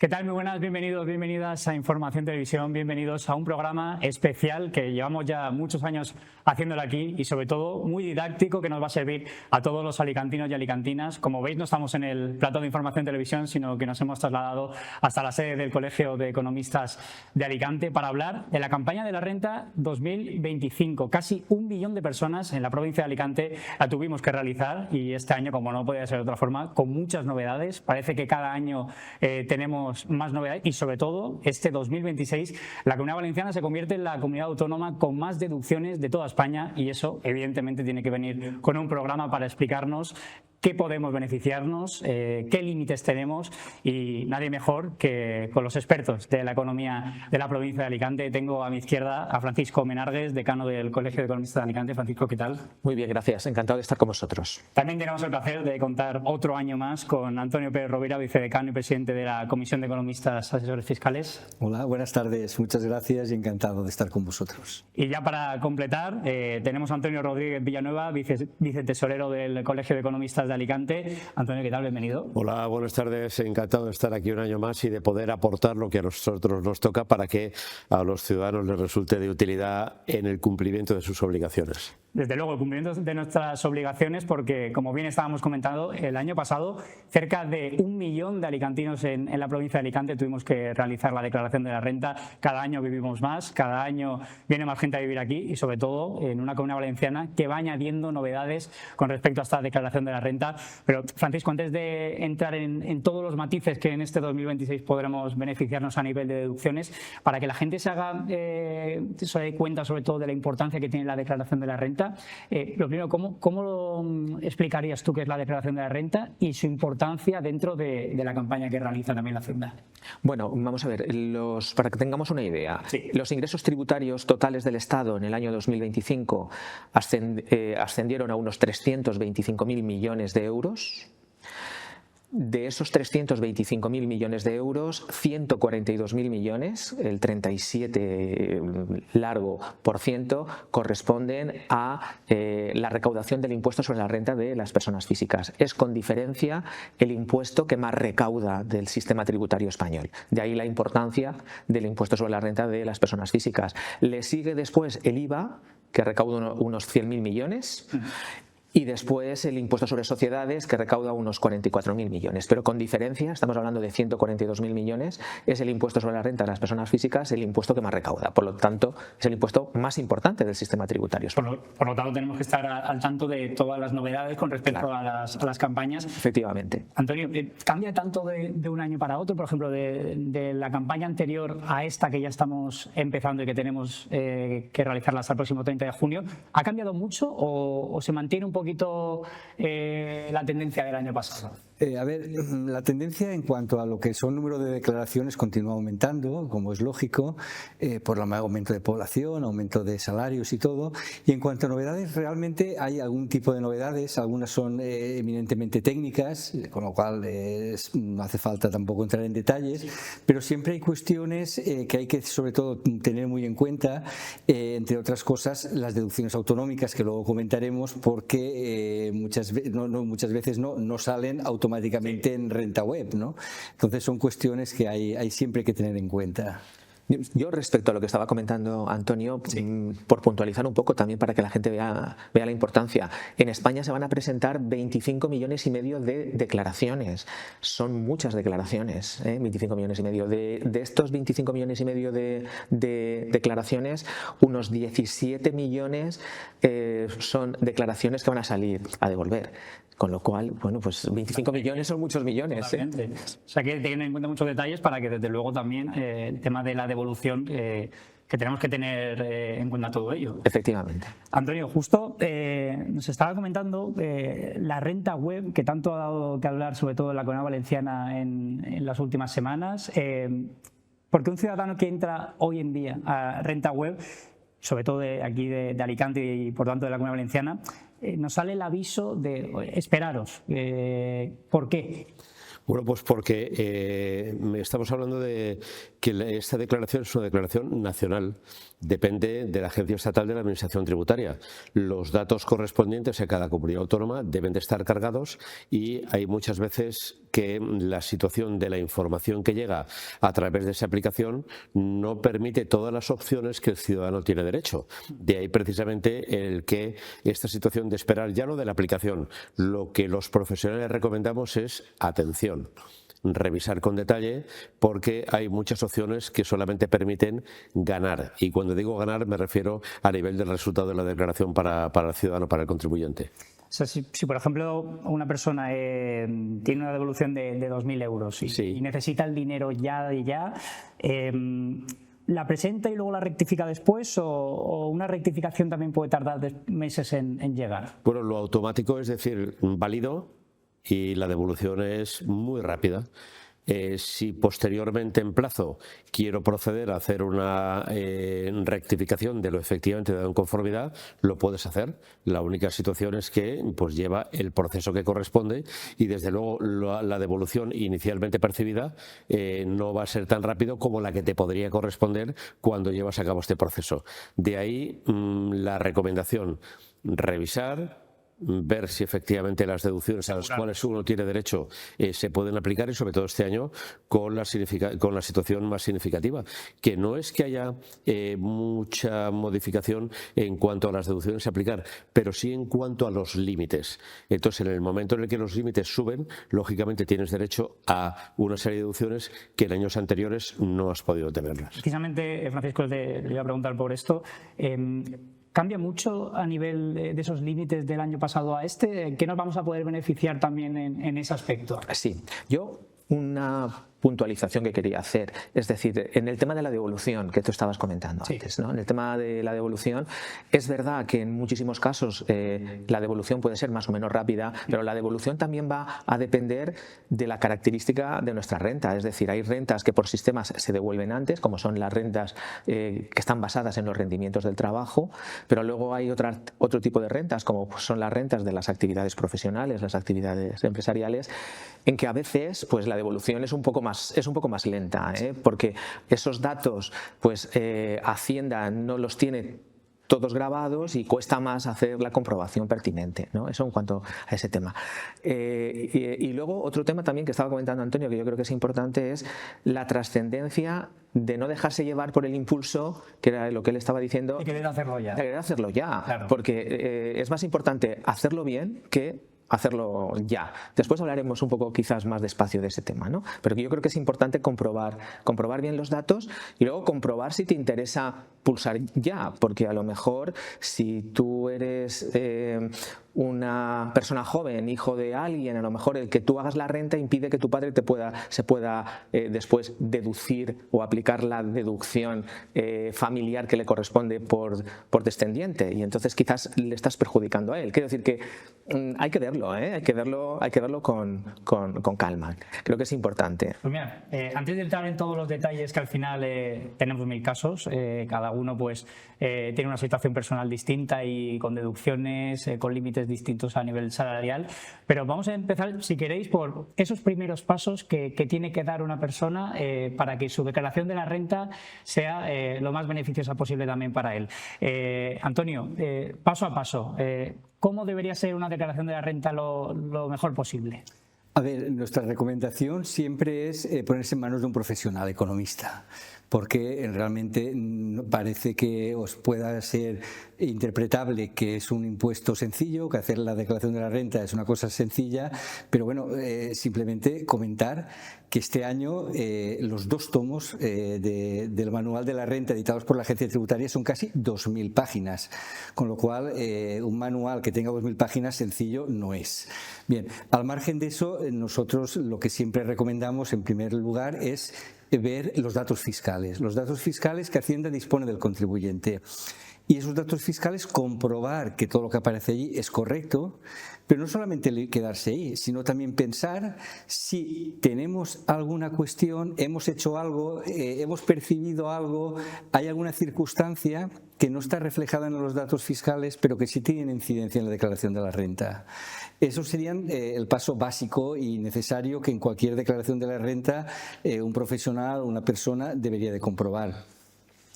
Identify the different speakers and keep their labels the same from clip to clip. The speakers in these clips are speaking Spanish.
Speaker 1: ¿Qué tal? Muy buenas, bienvenidos, bienvenidas a Información Televisión, bienvenidos a un programa especial que llevamos ya muchos años haciéndolo aquí y sobre todo muy didáctico que nos va a servir a todos los alicantinos y alicantinas. Como veis, no estamos en el plató de Información Televisión, sino que nos hemos trasladado hasta la sede del Colegio de Economistas de Alicante para hablar de la campaña de la renta 2025. Casi 1 millón de personas en la provincia de Alicante la tuvimos que realizar y este año, como no podía ser de otra forma, con muchas novedades. Parece que cada año tenemos más novedades y sobre todo este 2026 la Comunidad Valenciana se convierte en la comunidad autónoma con más deducciones de toda España y eso evidentemente tiene que venir con un programa para explicarnos qué podemos beneficiarnos, qué límites tenemos y nadie mejor que con los expertos de la economía de la provincia de Alicante. Tengo a mi izquierda a Francisco Menargues, decano del Colegio de Economistas de Alicante. Francisco, ¿qué tal?
Speaker 2: Muy bien, gracias. Encantado de estar con vosotros.
Speaker 1: También tenemos el placer de contar otro año más con Antonio Pérez Rovira, vicedecano y presidente de la Comisión de Economistas Asesores Fiscales.
Speaker 3: Hola, buenas tardes. Muchas gracias y encantado de estar con vosotros.
Speaker 1: Y ya para completar, tenemos a Antonio Rodríguez Villanueva, vicetesorero del Colegio de Economistas de Alicante. Antonio, ¿qué tal? Bienvenido.
Speaker 4: Hola, buenas tardes. Encantado de estar aquí un año más y de poder aportar lo que a nosotros nos toca para que a los ciudadanos les resulte de utilidad en el cumplimiento de sus obligaciones.
Speaker 1: Desde luego, el cumplimiento de nuestras obligaciones, porque como bien estábamos comentando, el año pasado cerca de 1 millón de alicantinos en la provincia de Alicante tuvimos que realizar la declaración de la renta. Cada año vivimos más, cada año viene más gente a vivir aquí y sobre todo en una comunidad valenciana que va añadiendo novedades con respecto a esta declaración de la renta. Pero Francisco, antes de entrar en todos los matices que en este 2026 podremos beneficiarnos a nivel de deducciones, para que la gente se dé cuenta sobre todo de la importancia que tiene la declaración de la renta, lo primero, ¿cómo lo explicarías tú qué es la declaración de la renta y su importancia dentro de la campaña que realiza también la Hacienda?
Speaker 2: Bueno, vamos a ver, para que tengamos una idea, sí. Los ingresos tributarios totales del Estado en el año 2025 ascendieron a unos 325.000 millones de euros. De esos 325.000 millones de euros, 142.000 millones, el 37% corresponden a la recaudación del impuesto sobre la renta de las personas físicas. Es con diferencia el impuesto que más recauda del sistema tributario español. De ahí la importancia del impuesto sobre la renta de las personas físicas. Le sigue después el IVA, que recauda unos 100.000 millones. Y después el impuesto sobre sociedades, que recauda unos 44.000 millones. Pero con diferencia, estamos hablando de 142.000 millones, es el impuesto sobre la renta de las personas físicas el impuesto que más recauda. Por lo tanto, es el impuesto más importante del sistema tributario.
Speaker 1: Por lo tanto, tenemos que estar al tanto de todas las novedades con respecto a las campañas.
Speaker 2: Efectivamente.
Speaker 1: Antonio, ¿cambia tanto de un año para otro? Por ejemplo, de la campaña anterior a esta que ya estamos empezando y que tenemos que realizarla hasta el próximo 30 de junio, ¿ha cambiado mucho o se mantiene un poquito la tendencia del año pasado?
Speaker 3: A ver, la tendencia en cuanto a lo que son número de declaraciones continúa aumentando, como es lógico, por el aumento de población, aumento de salarios y todo. Y en cuanto a novedades, realmente hay algún tipo de novedades, algunas son eminentemente técnicas, con lo cual no hace falta tampoco entrar en detalles, pero siempre hay cuestiones que hay que sobre todo tener muy en cuenta, entre otras cosas las deducciones autonómicas, que luego comentaremos, porque muchas veces no salen automáticamente en renta web, ¿no? Entonces son cuestiones que hay siempre que tener en cuenta.
Speaker 2: Yo respecto a lo que estaba comentando Antonio, sí, por puntualizar un poco también para que la gente vea la importancia, en España se van a presentar 25,5 millones de declaraciones. Son muchas declaraciones, 25,5 millones. De estos 25,5 millones de declaraciones, unos 17 millones son declaraciones que van a salir a devolver. Con lo cual, bueno, pues 25 millones son muchos millones.
Speaker 1: O sea que hay que tener en cuenta muchos detalles para que desde luego también el tema de la devolución que tenemos que tener en cuenta todo ello.
Speaker 2: Efectivamente.
Speaker 1: Antonio, justo nos estaba comentando la renta web, que tanto ha dado que hablar sobre todo en la Comunidad Valenciana en las últimas semanas. Porque un ciudadano que entra hoy en día a renta web, sobre todo aquí de Alicante y por tanto de la Comunidad Valenciana, nos sale el aviso de esperaros. ¿Por qué?
Speaker 4: Bueno, pues porque estamos hablando de que esta declaración es una declaración nacional, depende de la Agencia Estatal de la Administración Tributaria. Los datos correspondientes a cada comunidad autónoma deben de estar cargados y hay muchas veces que la situación de la información que llega a través de esa aplicación no permite todas las opciones que el ciudadano tiene derecho. De ahí precisamente el que esta situación de esperar ya no de la aplicación, lo que los profesionales recomendamos es atención. Revisar con detalle, porque hay muchas opciones que solamente permiten ganar, y cuando digo ganar me refiero a nivel del resultado de la declaración para el ciudadano, para el contribuyente.
Speaker 1: O sea, si por ejemplo una persona tiene una devolución de 2.000 euros y necesita el dinero ya y ya, ¿la presenta y luego la rectifica después, o una rectificación también puede tardar meses en llegar?
Speaker 4: Bueno, lo automático es decir, válido, y la devolución es muy rápida. Si posteriormente en plazo quiero proceder a hacer una rectificación de lo efectivamente dado en conformidad, lo puedes hacer. La única situación es que pues lleva el proceso que corresponde, y desde luego la devolución inicialmente percibida no va a ser tan rápido como la que te podría corresponder cuando llevas a cabo este proceso. De ahí la recomendación: revisar, ver si efectivamente las deducciones a las cuales uno tiene derecho se pueden aplicar, y sobre todo este año con la situación más significativa, que no es que haya mucha modificación en cuanto a las deducciones a aplicar, pero sí en cuanto a los límites. Entonces, en el momento en el que los límites suben, lógicamente tienes derecho a una serie de deducciones que en años anteriores no has podido tenerlas.
Speaker 1: Precisamente, Francisco, le iba a preguntar por esto. ¿Cambia mucho a nivel de esos límites del año pasado a este? ¿Qué nos vamos a poder beneficiar también en ese aspecto?
Speaker 2: Sí, yo una puntualización que quería hacer, es decir, en el tema de la devolución que tú estabas comentando antes, ¿no? En el tema de la devolución, es verdad que en muchísimos casos la devolución puede ser más o menos rápida, pero la devolución también va a depender de la característica de nuestra renta. Es decir, hay rentas que por sistemas se devuelven antes, como son las rentas que están basadas en los rendimientos del trabajo, pero luego hay otro tipo de rentas, como son las rentas de las actividades profesionales, las actividades empresariales, en que a veces pues la devolución es un poco más lenta, porque esos datos pues Hacienda no los tiene todos grabados y cuesta más hacer la comprobación pertinente, ¿no? Eso en cuanto a ese tema. Y luego otro tema también que estaba comentando Antonio, que yo creo que es importante, es la trascendencia de no dejarse llevar por el impulso, que era lo que él estaba diciendo.
Speaker 1: De querer hacerlo ya.
Speaker 2: De querer hacerlo ya,
Speaker 1: claro.
Speaker 2: Porque es más importante hacerlo bien que hacerlo ya. Después hablaremos un poco quizás más despacio de ese tema, ¿no? Pero yo creo que es importante comprobar bien los datos y luego comprobar si te interesa pulsar ya, porque a lo mejor si tú eres una persona joven, hijo de alguien, a lo mejor el que tú hagas la renta impide que tu padre se pueda después deducir o aplicar la deducción familiar que le corresponde por descendiente, y entonces quizás le estás perjudicando a él. Quiero decir que hay que verlo, hay que verlo con calma. Creo que es importante.
Speaker 1: Pues mira, antes de entrar en todos los detalles, que al final tenemos 1000 casos, cada uno pues tiene una situación personal distinta y con deducciones, con límites distintos a nivel salarial, pero vamos a empezar, si queréis, por esos primeros pasos que tiene que dar una persona para que su declaración de la renta sea lo más beneficiosa posible también para él. Antonio, paso a paso, ¿cómo debería ser una declaración de la renta lo mejor posible?
Speaker 3: A ver, nuestra recomendación siempre es ponerse en manos de un profesional economista, porque realmente parece que os pueda ser interpretable que es un impuesto sencillo, que hacer la declaración de la renta es una cosa sencilla, pero bueno, simplemente comentar que este año los 2 tomos del manual de la renta editados por la Agencia Tributaria son casi 2000 páginas, con lo cual un manual que tenga 2000 páginas sencillo no es. Bien, al margen de eso, nosotros lo que siempre recomendamos en primer lugar es ver los datos fiscales que Hacienda dispone del contribuyente. Y esos datos fiscales, comprobar que todo lo que aparece allí es correcto, pero no solamente quedarse ahí, sino también pensar si tenemos alguna cuestión, hemos hecho algo, hemos percibido algo, hay alguna circunstancia que no está reflejada en los datos fiscales, pero que sí tiene incidencia en la declaración de la renta. Eso sería el paso básico y necesario que en cualquier declaración de la renta un profesional o una persona debería de comprobar.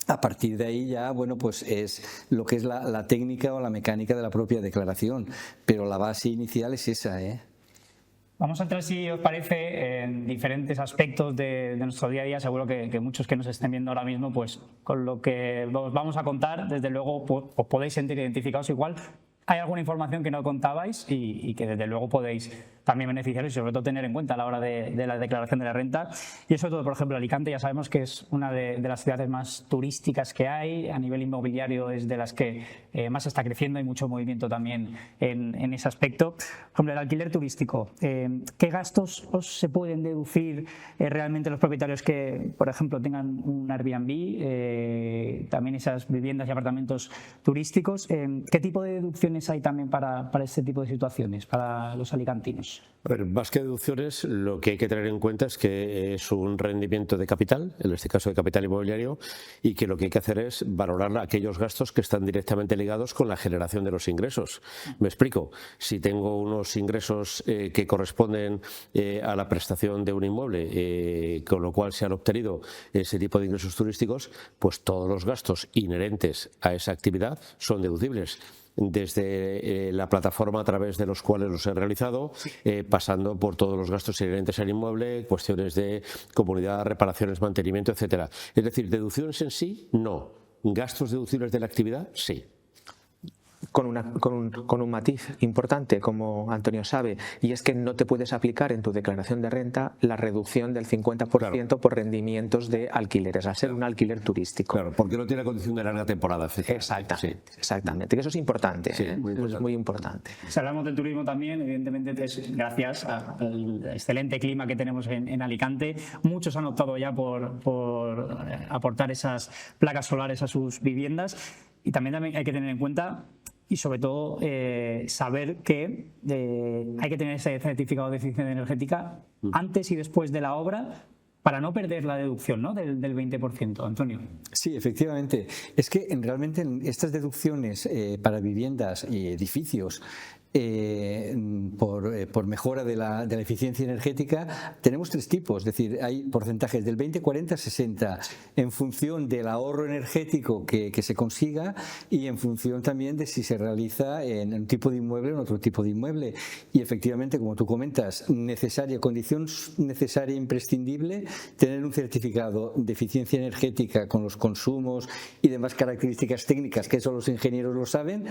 Speaker 3: A partir de ahí ya, bueno, pues es lo que es la técnica o la mecánica de la propia declaración, pero la base inicial es esa,
Speaker 1: Vamos a entrar, si os parece, en diferentes aspectos de nuestro día a día. Seguro que muchos que nos estén viendo ahora mismo, pues con lo que os vamos a contar, desde luego os podéis sentir identificados. Igual hay alguna información que no contabais y que desde luego podéis también beneficiaros y sobre todo tener en cuenta a la hora de la declaración de la renta. Y eso todo, por ejemplo, Alicante ya sabemos que es una de las ciudades más turísticas que hay. A nivel inmobiliario es de las que más está creciendo, hay mucho movimiento también en ese aspecto. Por ejemplo, el alquiler turístico, ¿qué gastos se pueden deducir realmente los propietarios que, por ejemplo, tengan un Airbnb, también esas viviendas y apartamentos turísticos? ¿Qué tipo de deducciones hay también para este tipo de situaciones, para los alicantinos?
Speaker 4: A ver, más que deducciones, lo que hay que tener en cuenta es que es un rendimiento de capital, en este caso de capital inmobiliario, y que lo que hay que hacer es valorar aquellos gastos que están directamente ligados con la generación de los ingresos. Me explico, si tengo unos ingresos que corresponden a la prestación de un inmueble, con lo cual se han obtenido ese tipo de ingresos turísticos, pues todos los gastos inherentes a esa actividad son deducibles, desde la plataforma a través de los cuales los he realizado, pasando por todos los gastos inherentes al inmueble, cuestiones de comunidad, reparaciones, mantenimiento, etcétera. Es decir, deducciones en sí, no. Gastos deducibles de la actividad, sí.
Speaker 2: Con un matiz importante, como Antonio sabe, y es que no te puedes aplicar en tu declaración de renta la reducción del 50% por rendimientos de alquileres, al ser un alquiler turístico.
Speaker 4: Claro, porque no tiene condición de larga temporada.
Speaker 2: Exactamente, sí. Exactamente, que eso es importante,
Speaker 4: sí, muy importante.
Speaker 2: Es muy importante.
Speaker 1: Si hablamos del turismo también, evidentemente es gracias al excelente clima que tenemos en Alicante. Muchos han optado ya por aportar esas placas solares a sus viviendas, y también hay que tener en cuenta y sobre todo saber que hay que tener ese certificado de eficiencia energética antes y después de la obra para no perder la deducción, ¿no?, del 20%. Antonio. Sí,
Speaker 3: efectivamente. Es que realmente estas deducciones para viviendas y edificios por mejora de la eficiencia energética tenemos tres tipos, es decir, hay porcentajes del 20, 40, 60 en función del ahorro energético que se consiga y en función también de si se realiza en un tipo de inmueble o en otro tipo de inmueble. Y efectivamente, como tú comentas, condición necesaria e imprescindible tener un certificado de eficiencia energética con los consumos y demás características técnicas, que eso los ingenieros lo saben,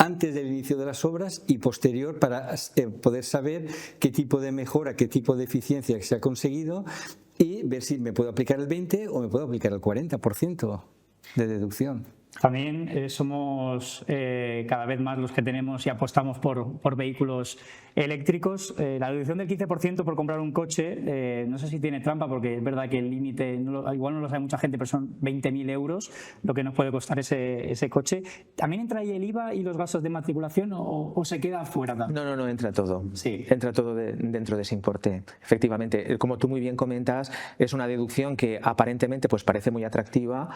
Speaker 3: antes del inicio de las obras y posterior, para poder saber qué tipo de mejora, qué tipo de eficiencia se ha conseguido y ver si me puedo aplicar el 20 o me puedo aplicar el 40% de deducción.
Speaker 1: También somos cada vez más los que tenemos y apostamos por vehículos eléctricos. La deducción del 15% por comprar un coche, no sé si tiene trampa, porque es verdad que el límite, igual no lo sabe mucha gente, pero son 20.000 euros lo que nos puede costar ese coche. ¿También entra ahí el IVA y los gastos de matriculación o se queda fuera?
Speaker 2: No, entra todo.
Speaker 1: Sí.
Speaker 2: Entra todo dentro de ese importe. Efectivamente, como tú muy bien comentas, es una deducción que aparentemente pues parece muy atractiva,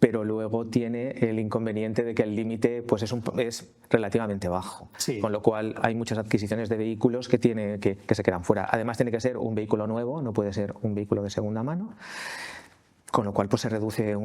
Speaker 2: pero luego tiene el inconveniente de que el límite pues es relativamente bajo,
Speaker 1: sí.
Speaker 2: Con lo cual hay muchas adquisiciones de vehículos que se quedan fuera. Además tiene que ser un vehículo nuevo, no puede ser un vehículo de segunda mano, con lo cual pues se reduce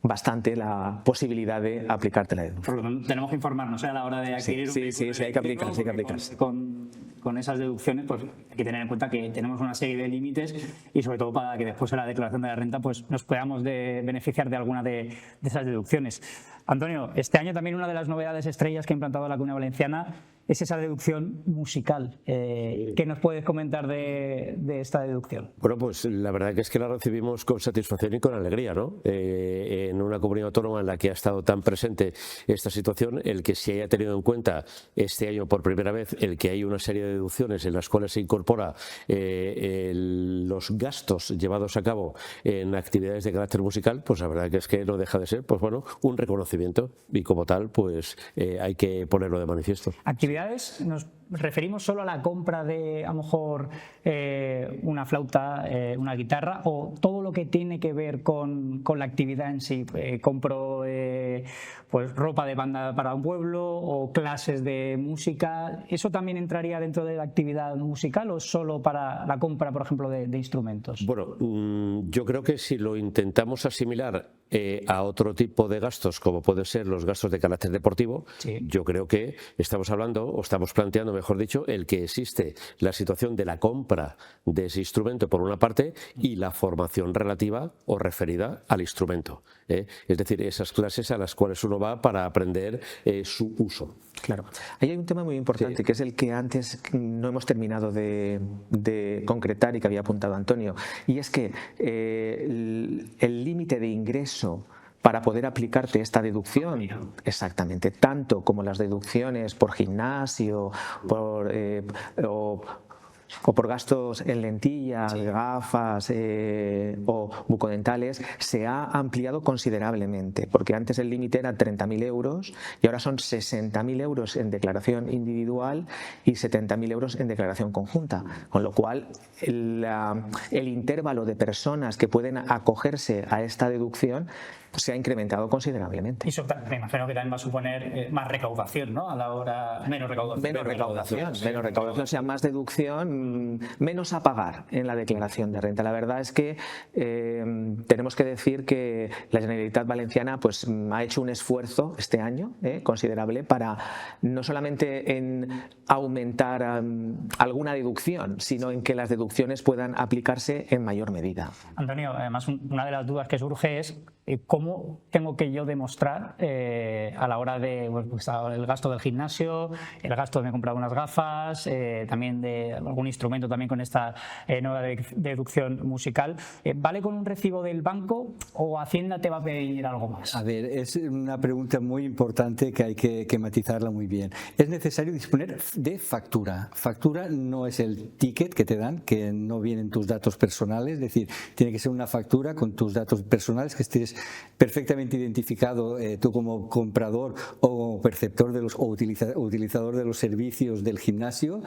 Speaker 2: bastante la posibilidad de aplicarte la deducción.
Speaker 1: Tenemos que informarnos a la hora de adquirir un vehículo.
Speaker 2: Sí, hay que aplicarse.
Speaker 1: Con esas deducciones pues hay que tener en cuenta que tenemos una serie de límites y sobre todo para que después en la declaración de la renta pues nos podamos beneficiar de alguna de esas deducciones. Antonio, este año también una de las novedades estrellas que ha implantado la Comunidad Valenciana es esa deducción musical. ¿Qué nos puedes comentar de esta deducción?
Speaker 4: Bueno, pues la verdad que es que la recibimos con satisfacción y con alegría, ¿no? En una comunidad autónoma en la que ha estado tan presente esta situación, el que se haya tenido en cuenta este año por primera vez el que hay una serie de deducciones en las cuales se incorpora los gastos llevados a cabo en actividades de carácter musical, pues la verdad que es que no deja de ser, pues bueno, un reconocimiento y como tal, pues hay que ponerlo de manifiesto.
Speaker 1: Actividades, nos referimos solo a la compra de, a lo mejor, una flauta, una guitarra, o todo lo que tiene que ver con la actividad en sí. Compro pues ropa de banda para un pueblo o clases de música. ¿Eso también entraría dentro de la actividad musical o solo para la compra, por ejemplo, de instrumentos?
Speaker 4: Bueno, yo creo que si lo intentamos asimilar a otro tipo de gastos, como pueden ser los gastos de carácter deportivo,
Speaker 1: sí,
Speaker 4: yo creo que estamos hablando, o estamos planteando, mejor dicho, el que existe la situación de la compra de ese instrumento por una parte y la formación relativa o referida al instrumento. Es decir, esas clases a las cuales uno va para aprender su uso.
Speaker 2: Claro. Ahí hay un tema muy importante, que es el que antes no hemos terminado de concretar y que había apuntado Antonio, y es que el límite de ingreso para poder aplicarte esta deducción, exactamente, tanto como las deducciones por gimnasio, o por gastos en lentillas, gafas o bucodentales, se ha ampliado considerablemente, porque antes el límite era 30.000 euros y ahora son 60.000 euros en declaración individual y 70.000 euros en declaración conjunta, con lo cual el intervalo de personas que pueden acogerse a esta deducción se ha incrementado considerablemente.
Speaker 1: Y eso me imagino que también va a suponer más recaudación, ¿no? A la hora, menos recaudación.
Speaker 2: Menos recaudación, o sea, más deducción, menos a pagar en la declaración de renta. La verdad es que tenemos que decir que la Generalitat Valenciana pues ha hecho un esfuerzo este año considerable para no solamente en aumentar alguna deducción, sino en que las deducciones puedan aplicarse en mayor medida.
Speaker 1: Antonio, además una de las dudas que surge es ¿cómo tengo que yo demostrar a la hora de pues, el gasto del gimnasio, el gasto de me comprar unas gafas, también de algún instrumento también con esta nueva deducción musical? ¿Vale con un recibo del banco o Hacienda te va a pedir algo más?
Speaker 3: A ver, es una pregunta muy importante que hay que matizarla muy bien. Es necesario disponer de factura. Factura no es el ticket que te dan, que no vienen tus datos personales, es decir, tiene que ser una factura con tus datos personales que estés perfectamente identificado tú como comprador o perceptor de o utilizador de los servicios del gimnasio,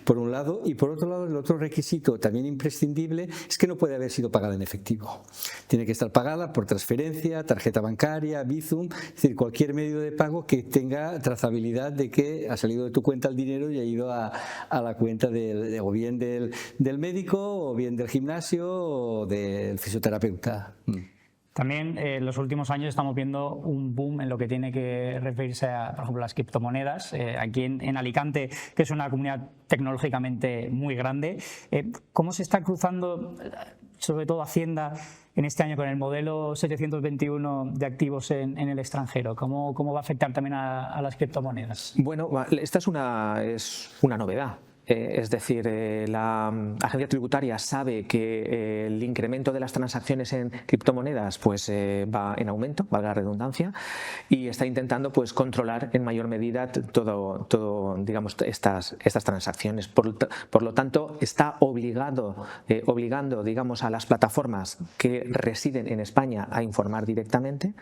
Speaker 3: por un lado, y por otro lado el otro requisito también imprescindible es que no puede haber sido pagada en efectivo. Tiene que estar pagada por transferencia, tarjeta bancaria, Bizum, es decir, cualquier medio de pago que tenga trazabilidad de que ha salido de tu cuenta el dinero y ha ido a la cuenta o bien del médico o bien del gimnasio o del fisioterapeuta.
Speaker 1: También en los últimos años estamos viendo un boom en lo que tiene que referirse a, por ejemplo, las criptomonedas. Aquí en Alicante, que es una comunidad tecnológicamente muy grande, ¿cómo se está cruzando, sobre todo Hacienda, en este año con el modelo 721 de activos en el extranjero? ¿Cómo va a afectar también a las criptomonedas?
Speaker 2: Bueno, esta es una novedad. Es decir, la agencia tributaria sabe que el incremento de las transacciones en criptomonedas pues, va en aumento, valga la redundancia, y está intentando pues, controlar en mayor medida todo digamos, estas transacciones. Por lo tanto, está obligando digamos, a las plataformas que residen en España a informar directamente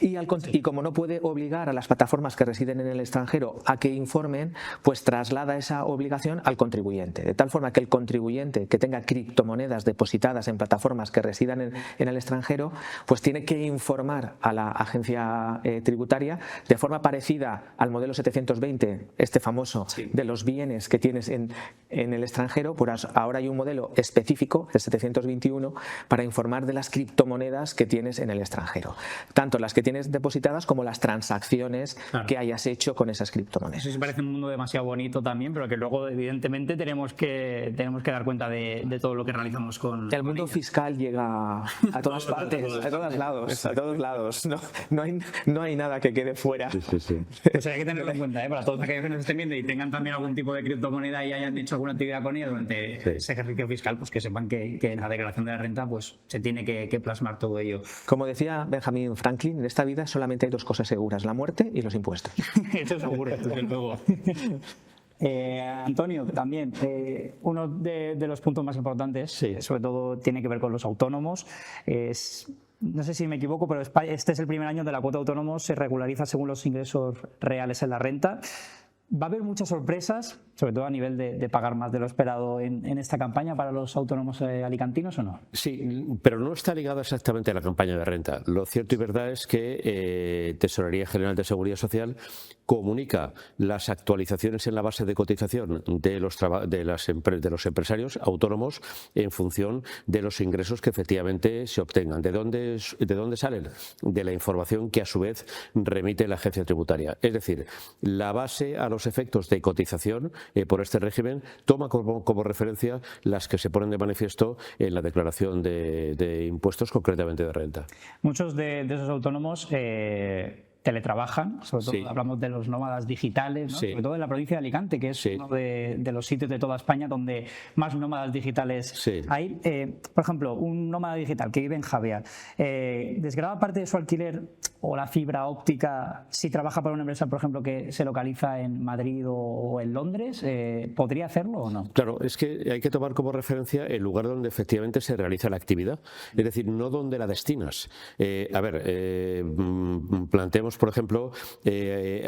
Speaker 2: y como no puede obligar a las plataformas que residen en el extranjero a que informen, pues traslada esa obligación al contribuyente, de tal forma que el contribuyente que tenga criptomonedas depositadas en plataformas que residan en el extranjero, pues tiene que informar a la agencia tributaria de forma parecida al modelo 720, este famoso, de los bienes que tienes en el extranjero. Pues ahora hay un modelo específico, el 721, para informar de las criptomonedas que tienes en el extranjero, tanto las que tienes depositadas como las transacciones que hayas hecho con esas criptomonedas.
Speaker 1: Eso sí parece un mundo demasiado bonito también, pero que luego evidentemente tenemos que dar cuenta de todo lo que realizamos con
Speaker 2: el mundo fiscal llega a todas partes, a todos lados. No hay nada que quede fuera.
Speaker 1: Pues hay que tenerlo en cuenta, para todos aquellos que nos estén viendo y tengan también algún tipo de criptomoneda y hayan hecho alguna actividad con ella durante ese ejercicio fiscal, pues que sepan que en la declaración de la renta pues se tiene que plasmar todo ello.
Speaker 2: Como decía Benjamin Franklin, en esta vida solamente hay dos cosas seguras: la muerte y los impuestos.
Speaker 1: Eso seguro, desde luego. Antonio, también uno de los puntos más importantes, sobre todo tiene que ver con los autónomos. No sé si me equivoco, pero este es el primer año de la cuota de autónomos se regulariza según los ingresos reales en la renta. Va a haber muchas sorpresas sobre todo a nivel de pagar más de lo esperado en esta campaña para los autónomos alicantinos, ¿o no?
Speaker 4: Sí, pero no está ligada exactamente a la campaña de renta. Lo cierto y verdad es que Tesorería General de Seguridad Social comunica las actualizaciones en la base de cotización de los empresarios autónomos en función de los ingresos que efectivamente se obtengan. ¿De dónde salen? De la información que a su vez remite la agencia tributaria. Es decir, la base a los efectos de cotización por este régimen toma como referencia las que se ponen de manifiesto en la declaración de impuestos, concretamente de renta.
Speaker 1: Muchos de esos autónomos teletrabajan, sobre todo hablamos de los nómadas digitales, ¿no? Sobre todo en la provincia de Alicante, que es uno de los sitios de toda España donde más nómadas digitales hay. Por ejemplo, un nómada digital que vive en Javier, ¿desgrava parte de su alquiler o la fibra óptica si trabaja para una empresa, por ejemplo, que se localiza en Madrid o en Londres? ¿Podría hacerlo o no?
Speaker 4: Claro, es que hay que tomar como referencia el lugar donde efectivamente se realiza la actividad, es decir, no donde la destinas. Planteemos, por ejemplo,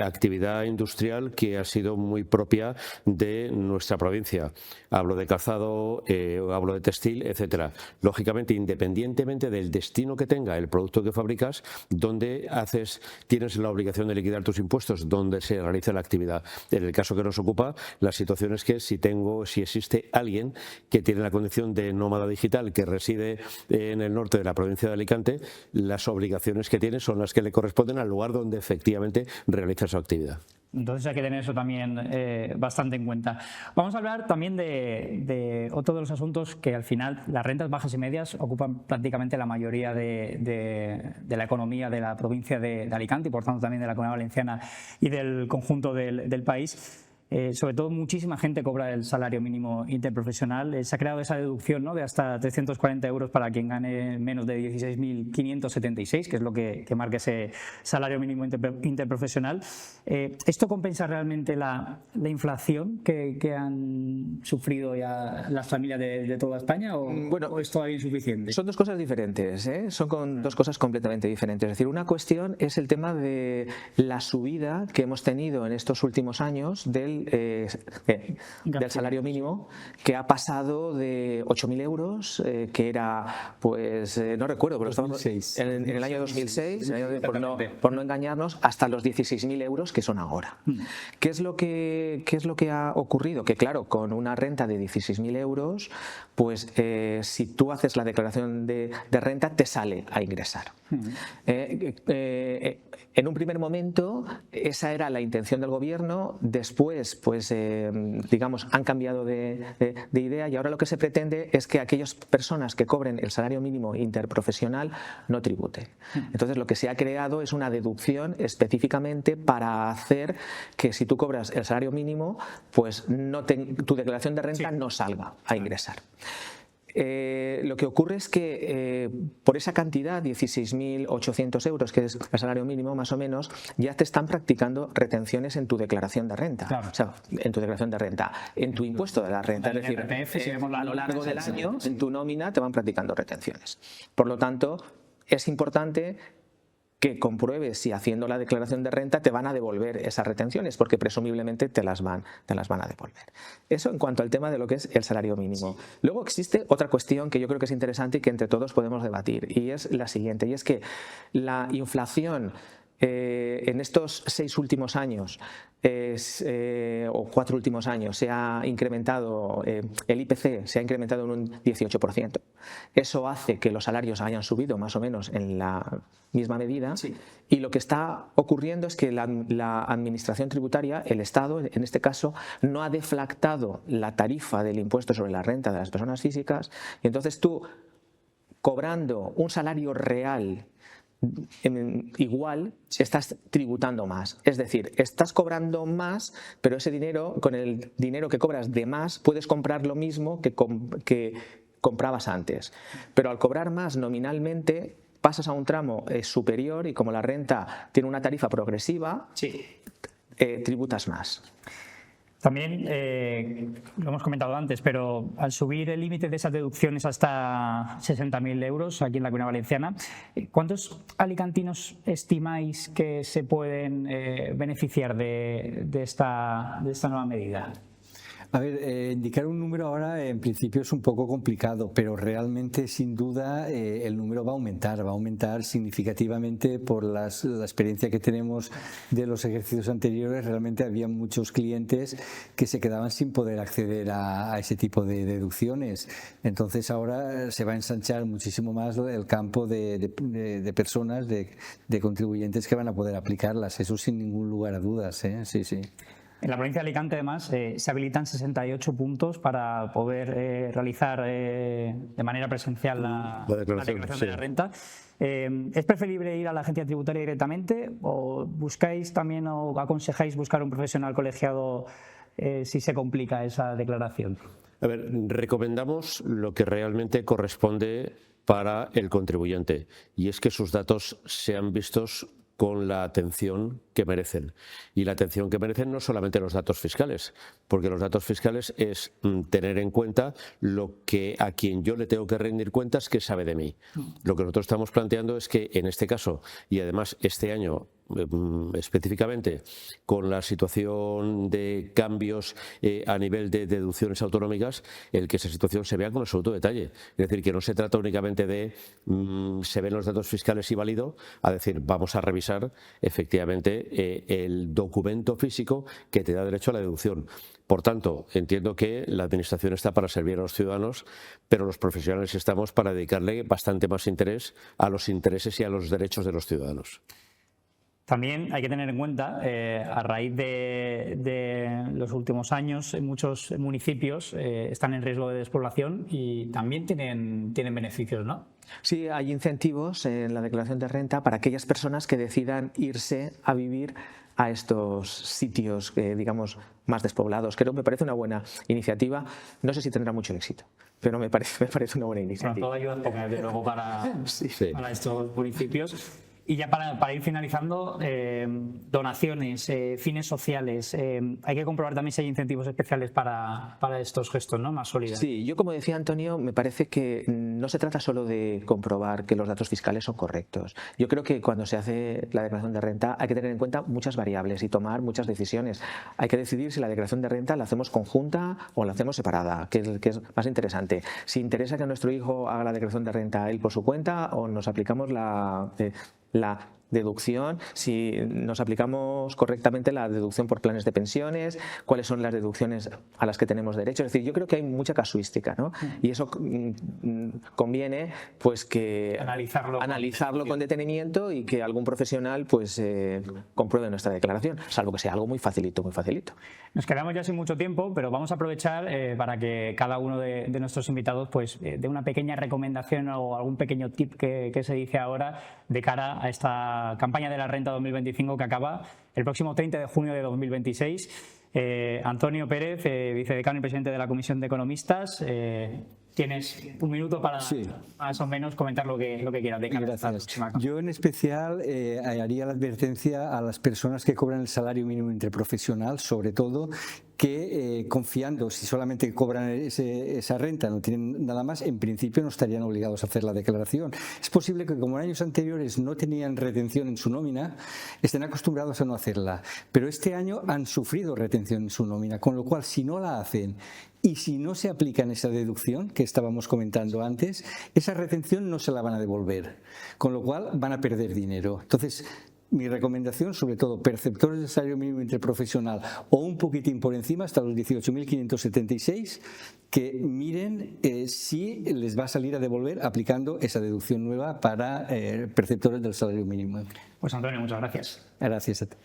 Speaker 4: actividad industrial que ha sido muy propia de nuestra provincia. Hablo de calzado, hablo de textil, etcétera. Lógicamente, independientemente del destino que tenga el producto que fabricas, donde tienes la obligación de liquidar tus impuestos, donde se realiza la actividad. En el caso que nos ocupa, la situación es que si existe alguien que tiene la condición de nómada digital que reside en el norte de la provincia de Alicante, las obligaciones que tiene son las que le corresponden al lugar donde efectivamente realiza su actividad.
Speaker 1: Entonces hay que tener eso también bastante en cuenta. Vamos a hablar también de otro de los asuntos que al final las rentas bajas y medias ocupan prácticamente la mayoría de la economía de la provincia de Alicante y por tanto también de la Comunidad Valenciana y del conjunto del país. Sobre todo muchísima gente cobra el salario mínimo interprofesional. Se ha creado esa deducción, ¿no?, de hasta 340 euros para quien gane menos de 16.576, que es lo que marca ese salario mínimo interprofesional. ¿Esto compensa realmente la inflación que han sufrido ya las familias de toda España o es todavía insuficiente?
Speaker 2: Son dos cosas diferentes, son dos cosas completamente diferentes. Es decir, una cuestión es el tema de la subida que hemos tenido en estos últimos años del salario mínimo, que ha pasado de 8.000 euros, que era, pues, no recuerdo, pero estamos en el año 2006, por no engañarnos, hasta los 16.000 euros que son ahora. ¿Qué es lo que ha ocurrido? Que claro, con una renta de 16.000 euros, pues si tú haces la declaración de renta, te sale a ingresar. En un primer momento, esa era la intención del gobierno. Después, pues digamos, han cambiado de idea y ahora lo que se pretende es que aquellas personas que cobren el salario mínimo interprofesional no tributen. Entonces lo que se ha creado es una deducción específicamente para hacer que si tú cobras el salario mínimo, pues tu declaración de renta no salga a ingresar. Lo que ocurre es que por esa cantidad, 16.800 euros, que es el salario mínimo más o menos, ya te están practicando retenciones en tu declaración de renta. Claro. O sea, en tu declaración de renta, en tu impuesto de la renta. Es decir, a lo largo del año, en tu nómina te van practicando retenciones. Por lo tanto, es importante que compruebes si haciendo la declaración de renta te van a devolver esas retenciones, porque presumiblemente te las van a devolver. Eso en cuanto al tema de lo que es el salario mínimo. Luego existe otra cuestión que yo creo que es interesante y que entre todos podemos debatir, y es la siguiente, y es que la inflación en estos 6 últimos años o 4 últimos años se ha incrementado, el IPC se ha incrementado en un 18%. Eso hace que los salarios hayan subido más o menos en la misma medida, y lo que está ocurriendo es que la administración tributaria, el Estado en este caso, no ha deflactado la tarifa del impuesto sobre la renta de las personas físicas, y entonces tú, cobrando un salario real igual, estás tributando más. Es decir, estás cobrando más, pero ese dinero, con el dinero que cobras de más, puedes comprar lo mismo que comprabas antes. Pero al cobrar más nominalmente, pasas a un tramo superior, y como la renta tiene una tarifa progresiva, tributas más.
Speaker 1: También, lo hemos comentado antes, pero al subir el límite de esas deducciones hasta 60.000 euros aquí en la Comunidad Valenciana, ¿cuántos alicantinos estimáis que se pueden beneficiar de esta nueva medida?
Speaker 3: A ver, indicar un número ahora en principio es un poco complicado, pero realmente sin duda el número va a aumentar significativamente por la experiencia que tenemos de los ejercicios anteriores. Realmente había muchos clientes que se quedaban sin poder acceder a ese tipo de deducciones. Entonces ahora se va a ensanchar muchísimo más el campo de personas, de contribuyentes que van a poder aplicarlas, eso sin ningún lugar a dudas, ¿eh? Sí, sí.
Speaker 1: En la provincia de Alicante, además, se habilitan 68 puntos para poder realizar de manera presencial la declaración de la renta. ¿Es preferible ir a la agencia tributaria directamente o buscáis también o aconsejáis buscar un profesional colegiado si se complica esa declaración?
Speaker 4: A ver, recomendamos lo que realmente corresponde para el contribuyente, y es que sus datos sean vistos con la atención que merecen. Y la atención que merecen no solamente los datos fiscales, porque los datos fiscales es tener en cuenta lo que a quien yo le tengo que rendir cuentas que sabe de mí. Lo que nosotros estamos planteando es que en este caso, y además este año específicamente con la situación de cambios a nivel de deducciones autonómicas, el que esa situación se vea con absoluto detalle. Es decir, que no se trata únicamente de se ven los datos fiscales y válido, a decir, vamos a revisar efectivamente el documento físico que te da derecho a la deducción. Por tanto, entiendo que la Administración está para servir a los ciudadanos, pero los profesionales estamos para dedicarle bastante más interés a los intereses y a los derechos de los ciudadanos.
Speaker 1: También hay que tener en cuenta, a raíz de los últimos años, muchos municipios están en riesgo de despoblación y también tienen beneficios, ¿no?
Speaker 2: Sí, hay incentivos en la declaración de renta para aquellas personas que decidan irse a vivir a estos sitios, digamos, más despoblados. Creo que me parece una buena iniciativa. No sé si tendrá mucho éxito, pero me parece una buena iniciativa.
Speaker 1: Bueno, todo ayuda poco, desde luego, para estos municipios. Y ya para ir finalizando, donaciones, fines sociales, hay que comprobar también si hay incentivos especiales para estos gestos, ¿no?, más sólidos.
Speaker 2: Sí, yo como decía Antonio, me parece que no se trata solo de comprobar que los datos fiscales son correctos. Yo creo que cuando se hace la declaración de renta hay que tener en cuenta muchas variables y tomar muchas decisiones. Hay que decidir si la declaración de renta la hacemos conjunta o la hacemos separada, que es más interesante. Si interesa que nuestro hijo haga la declaración de renta él por su cuenta o nos aplicamos la deducción, si nos aplicamos correctamente la deducción por planes de pensiones, cuáles son las deducciones a las que tenemos derecho. Es decir, yo creo que hay mucha casuística, ¿no? Y eso conviene pues que analizarlo con detenimiento y que algún profesional pues compruebe nuestra declaración, salvo que sea algo muy facilito, muy facilito.
Speaker 1: Nos quedamos ya sin mucho tiempo, pero vamos a aprovechar para que cada uno de nuestros invitados pues dé una pequeña recomendación o algún pequeño tip que se dice ahora de cara a esta campaña de la renta 2025 que acaba el próximo 30 de junio de 2026. Antonio Pérez, vicedecano y presidente de la Comisión de Economistas, tienes un minuto para más o menos comentar lo que quieras.
Speaker 3: Gracias. Yo en especial haría la advertencia a las personas que cobran el salario mínimo interprofesional, sobre todo, que confiando, si solamente cobran esa renta, no tienen nada más, en principio no estarían obligados a hacer la declaración. Es posible que como en años anteriores no tenían retención en su nómina, estén acostumbrados a no hacerla, pero este año han sufrido retención en su nómina, con lo cual si no la hacen y si no se aplican esa deducción que estábamos comentando antes, esa retención no se la van a devolver, con lo cual van a perder dinero. Entonces, mi recomendación, sobre todo perceptores de salario mínimo interprofesional o un poquitín por encima, hasta los 18.576, que miren si les va a salir a devolver aplicando esa deducción nueva para perceptores del salario mínimo.
Speaker 1: Pues Antonio, muchas gracias.
Speaker 3: Gracias a ti.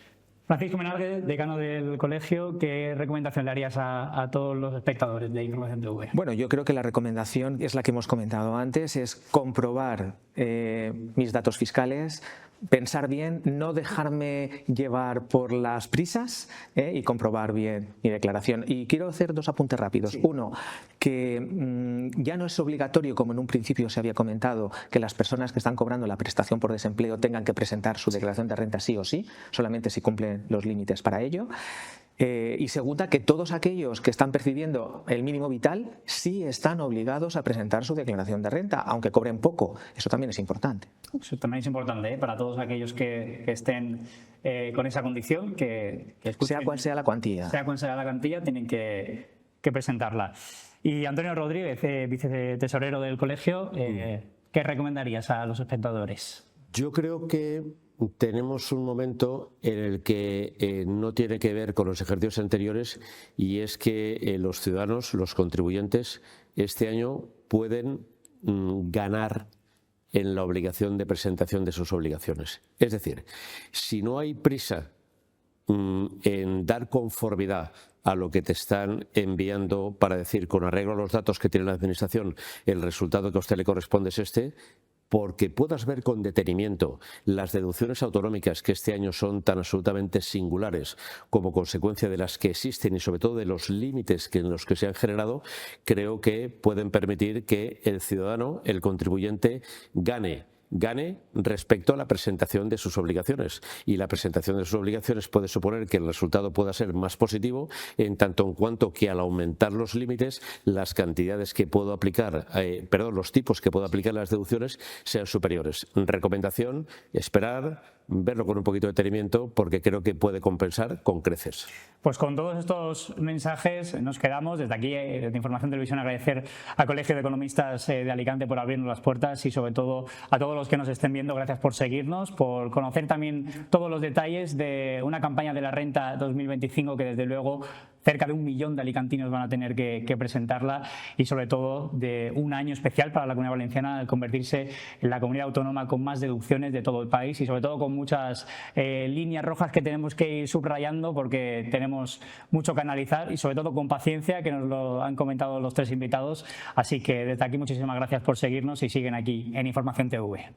Speaker 1: Francisco Menarguez, decano del colegio, ¿qué recomendación le harías a todos los espectadores de Información TV?
Speaker 2: Bueno, yo creo que la recomendación es la que hemos comentado antes, es comprobar mis datos fiscales, pensar bien, no dejarme llevar por las prisas y comprobar bien mi declaración. Y quiero hacer dos apuntes rápidos. Uno, que ya no es obligatorio, como en un principio se había comentado, que las personas que están cobrando la prestación por desempleo tengan que presentar su declaración de renta sí o sí, solamente si cumplen los límites para ello. Y segunda, que todos aquellos que están percibiendo el mínimo vital sí están obligados a presentar su declaración de renta, aunque cobren poco. Eso también es importante.
Speaker 1: Eso también es importante para todos aquellos que estén con esa condición, que escuchen,
Speaker 2: sea cual sea la cuantía.
Speaker 1: Sea cual sea la cuantía, tienen que presentarla. Y Antonio Rodríguez, vicetesorero del colegio, ¿qué recomendarías a los espectadores?
Speaker 4: Yo creo que tenemos un momento en el que no tiene que ver con los ejercicios anteriores, y es que los ciudadanos, los contribuyentes, este año pueden ganar en la obligación de presentación de sus obligaciones. Es decir, si no hay prisa en dar conformidad a lo que te están enviando para decir, con arreglo a los datos que tiene la administración, el resultado que a usted le corresponde es este, porque puedas ver con detenimiento las deducciones autonómicas que este año son tan absolutamente singulares como consecuencia de las que existen y sobre todo de los límites en los que se han generado, creo que pueden permitir que el ciudadano, el contribuyente, gane respecto a la presentación de sus obligaciones, y la presentación de sus obligaciones puede suponer que el resultado pueda ser más positivo en tanto en cuanto que al aumentar los límites, las cantidades que puedo aplicar, los tipos que puedo aplicar a las deducciones sean superiores. Recomendación: esperar, verlo con un poquito de detenimiento, porque creo que puede compensar con creces.
Speaker 1: Pues con todos estos mensajes nos quedamos. Desde aquí, desde Información Televisión, agradecer al Colegio de Economistas de Alicante por abrirnos las puertas, y sobre todo a todos los que nos estén viendo, gracias por seguirnos, por conocer también todos los detalles de una campaña de la renta 2025 que desde luego cerca de 1 millón de alicantinos van a tener que presentarla, y sobre todo de un año especial para la Comunidad Valenciana, al convertirse en la comunidad autónoma con más deducciones de todo el país, y sobre todo con muchas líneas rojas que tenemos que ir subrayando, porque tenemos mucho que analizar, y sobre todo con paciencia, que nos lo han comentado los tres invitados. Así que desde aquí muchísimas gracias por seguirnos, y siguen aquí en Información TV.